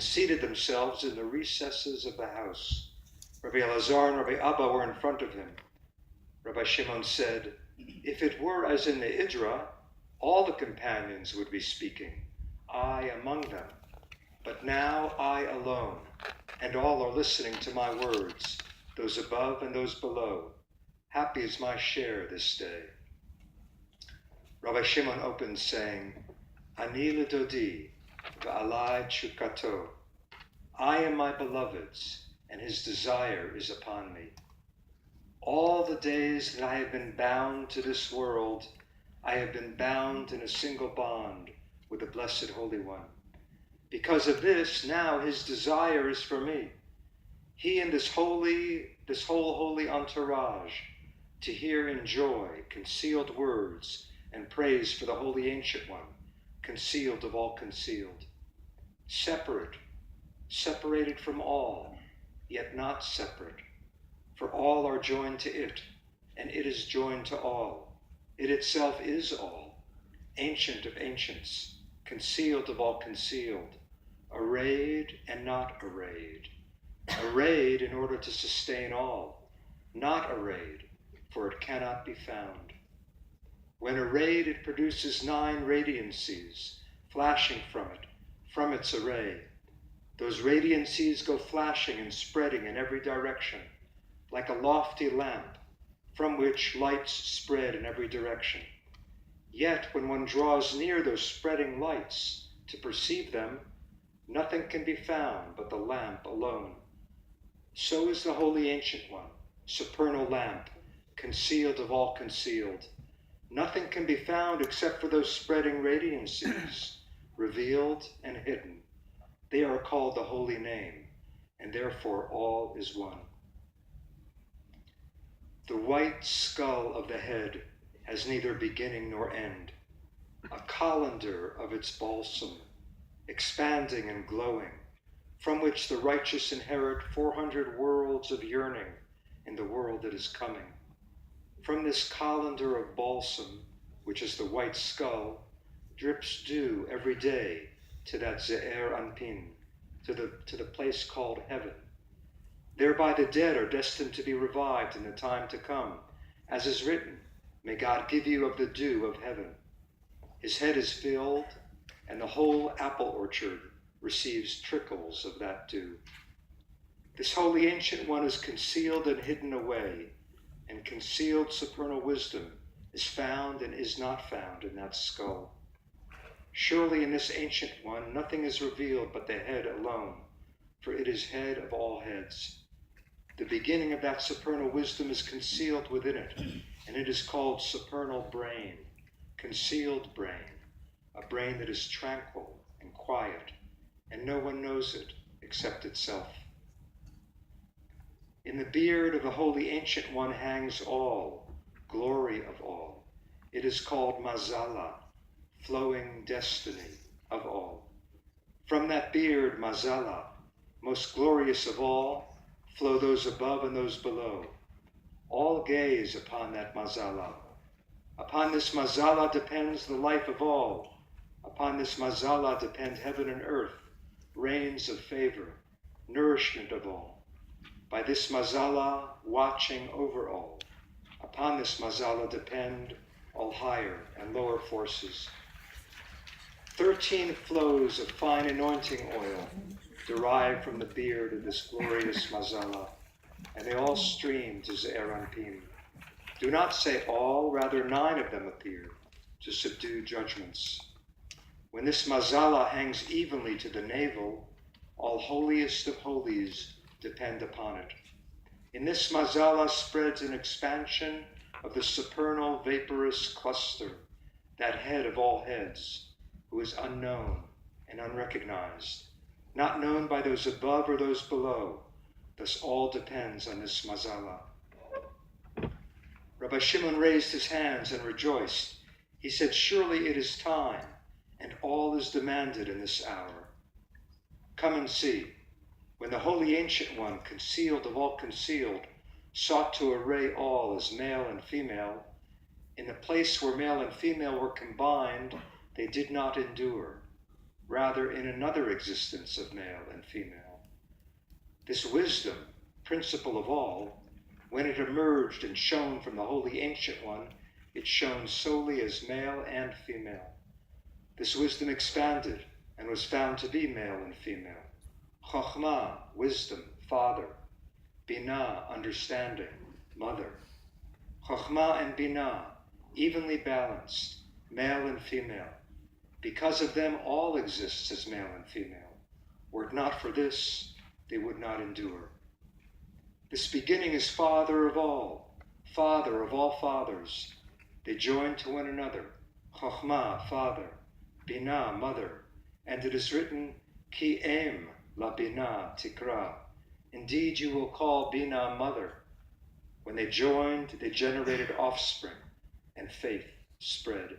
and seated themselves in the recesses of the house. Rabbi Elazar and Rabbi Abba were in front of him. Rabbi Shimon said, "If it were as in the Idra, all the companions would be speaking, I among them. But now I alone, and all are listening to my words, those above and those below. Happy is my share this day." Rabbi Shimon opened saying, "Ani l'dodi, v'alai tshukato." I am my beloved's, and his desire is upon me. All the days that I have been bound to this world, I have been bound in a single bond with the Blessed Holy One. Because of this, now his desire is for me. He and this whole holy entourage, to hear in joy concealed words and praise for the Holy Ancient One, concealed of all concealed. Separated from all, yet not separate. For all are joined to it, and it is joined to all. It itself is all, ancient of ancients, concealed of all concealed, arrayed and not arrayed. Arrayed in order to sustain all, not arrayed, for it cannot be found. When arrayed, it produces 9 radiancies, flashing from its array. Those radiancies go flashing and spreading in every direction, like a lofty lamp, from which lights spread in every direction. Yet, when one draws near those spreading lights to perceive them, nothing can be found but the lamp alone. So is the Holy Ancient One, supernal lamp, concealed of all concealed. Nothing can be found except for those spreading radiancies, revealed and hidden. They are called the Holy Name, and therefore all is one. The white skull of the head has neither beginning nor end, a colander of its balsam, expanding and glowing, from which the righteous inherit 400 worlds of yearning in the world that is coming. From this colander of balsam, which is the white skull, drips dew every day to that Ze'er Anpin, to the place called heaven. Thereby the dead are destined to be revived in the time to come, as is written, "May God give you of the dew of heaven." His head is filled, and the whole apple orchard receives trickles of that dew. This Holy Ancient One is concealed and hidden away, and concealed supernal wisdom is found and is not found in that skull. Surely in this Ancient One nothing is revealed but the head alone, for it is head of all heads. The beginning of that supernal wisdom is concealed within it, and it is called supernal brain, concealed brain, a brain that is tranquil and quiet, and no one knows it except itself. In the beard of the Holy Ancient One hangs all, glory of all. It is called Mazala, flowing destiny of all. From that beard, Mazala, most glorious of all, flow those above and those below. All gaze upon that Mazala. Upon this Mazala depends the life of all. Upon this Mazala depend heaven and earth, rains of favor, nourishment of all. By this Mazala, watching over all. Upon this Mazala depend all higher and lower forces. 13 flows of fine anointing oil derive from the beard of this glorious Mazala, and they all stream to Ze'er Anpin. Do not say all, rather 9 of them appear to subdue judgments. When this Mazala hangs evenly to the navel, all holiest of holies depend upon it. In this Mazala spreads an expansion of the supernal vaporous cluster, that head of all heads, who is unknown and unrecognized, not known by those above or those below. Thus all depends on this Mazala. Rabbi Shimon raised his hands and rejoiced. He said, "Surely it is time, and all is demanded in this hour. Come and see. When the Holy Ancient One, concealed of all concealed, sought to array all as male and female, in the place where male and female were combined, they did not endure. rather in another existence of male and female. This wisdom, principle of all, when it emerged and shone from the Holy Ancient One, it shone solely as male and female. This wisdom expanded and was found to be male and female. Chokhmah, wisdom, father. Binah, understanding, mother. Chokhmah and Binah, evenly balanced, male and female. Because of them, all exists as male and female. Were it not for this, they would not endure. This beginning is father of all fathers. They join to one another. Chokhmah, father. Binah, mother. And it is written, Ki em la Binah tikra. Indeed, you will call Binah mother. When they joined, they generated offspring, and faith spread.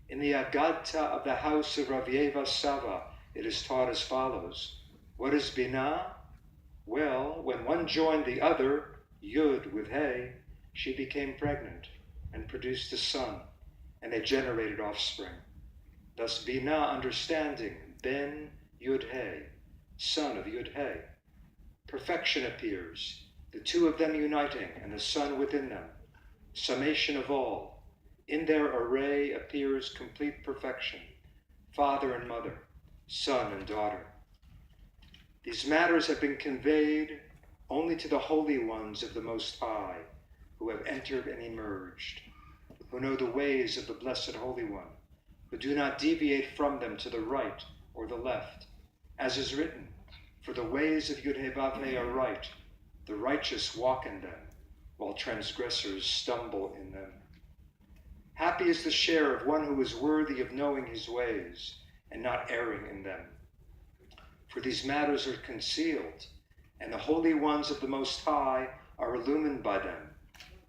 In the Agadta of the house of Rav Yeva Sava, it is taught as follows. What is Binah? Well, when one joined the other, Yud with Hey, she became pregnant and produced a son, and they generated offspring. Thus Binah, understanding, Ben Yud Hey, son of Yud Hey. Perfection appears, the two of them uniting, and the Son within them. Summation of all. In their array appears complete perfection, father and mother, son and daughter. These matters have been conveyed only to the holy ones of the Most High, who have entered and emerged, who know the ways of the Blessed Holy One, who do not deviate from them to the right or the left, as is written, for the ways of Yud-Heh-Vav-Heh are right, the righteous walk in them, while transgressors stumble in them. Happy is the share of one who is worthy of knowing his ways and not erring in them. For these matters are concealed, and the holy ones of the Most High are illumined by them,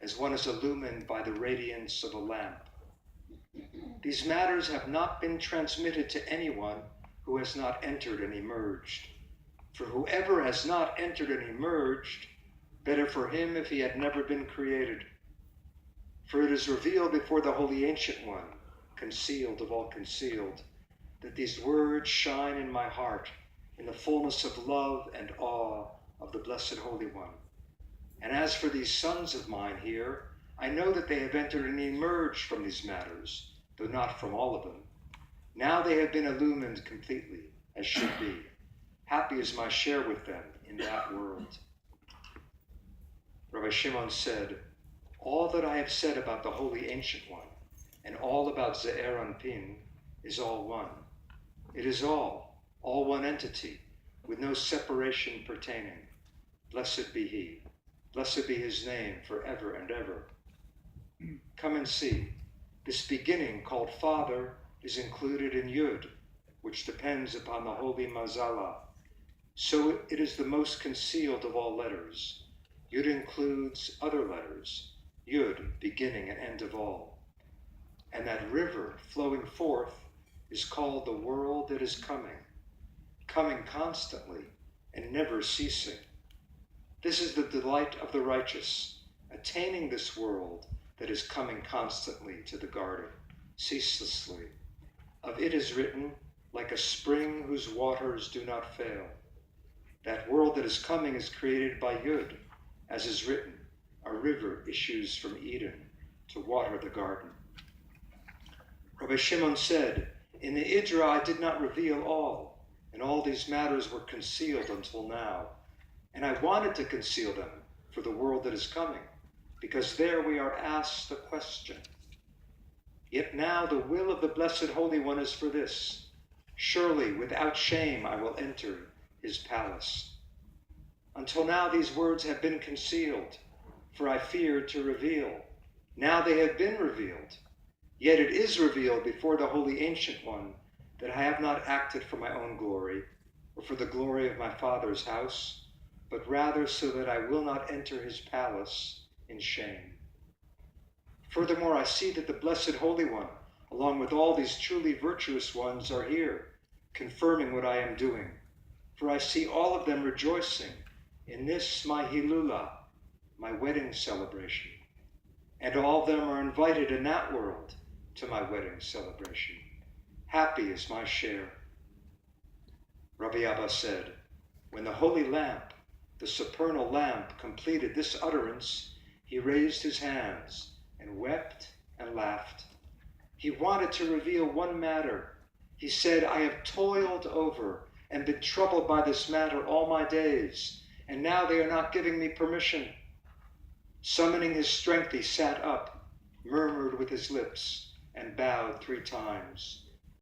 as one is illumined by the radiance of a lamp. These matters have not been transmitted to anyone who has not entered and emerged. For whoever has not entered and emerged, better for him if he had never been created. For it is revealed before the Holy Ancient One, concealed of all concealed, that these words shine in my heart in the fullness of love and awe of the Blessed Holy One. And as for these sons of mine here, I know that they have entered and emerged from these matters, though not from all of them. Now they have been illumined completely, as should be. Happy is my share with them in that world. Rabbi Shimon said, all that I have said about the Holy Ancient One, and all about Ze'er Anpin, is all one. It is all one entity, with no separation pertaining. Blessed be he. Blessed be his name forever and ever. Come and see. This beginning called Father is included in Yud, which depends upon the holy Mazala. So it is the most concealed of all letters. Yud includes other letters. Yud, beginning and end of all. And that river flowing forth is called the world that is coming constantly and never ceasing. This is the delight of the righteous, attaining this world that is coming constantly to the garden, ceaselessly. Of it is written, like a spring whose waters do not fail. That world that is coming is created by Yud, as is written, a river issues from Eden to water the garden. Rabbi Shimon said, in the Idra I did not reveal all, and all these matters were concealed until now. And I wanted to conceal them for the world that is coming, because there we are asked the question. Yet now the will of the Blessed Holy One is for this. Surely without shame I will enter his palace. Until now these words have been concealed, for I feared to reveal. Now they have been revealed. Yet it is revealed before the Holy Ancient One that I have not acted for my own glory, or for the glory of my Father's house, but rather so that I will not enter his palace in shame. Furthermore, I see that the Blessed Holy One, along with all these truly virtuous ones, are here, confirming what I am doing. For I see all of them rejoicing in this my Hilula, my wedding celebration. And all of them are invited in that world to my wedding celebration. Happy is my share. Rabbi Abba said, when the holy lamp, the supernal lamp, completed this utterance, he raised his hands and wept and laughed. He wanted to reveal one matter. He said, I have toiled over and been troubled by this matter all my days, and now they are not giving me permission. Summoning his strength, he sat up, murmured with his lips, and bowed 3 times.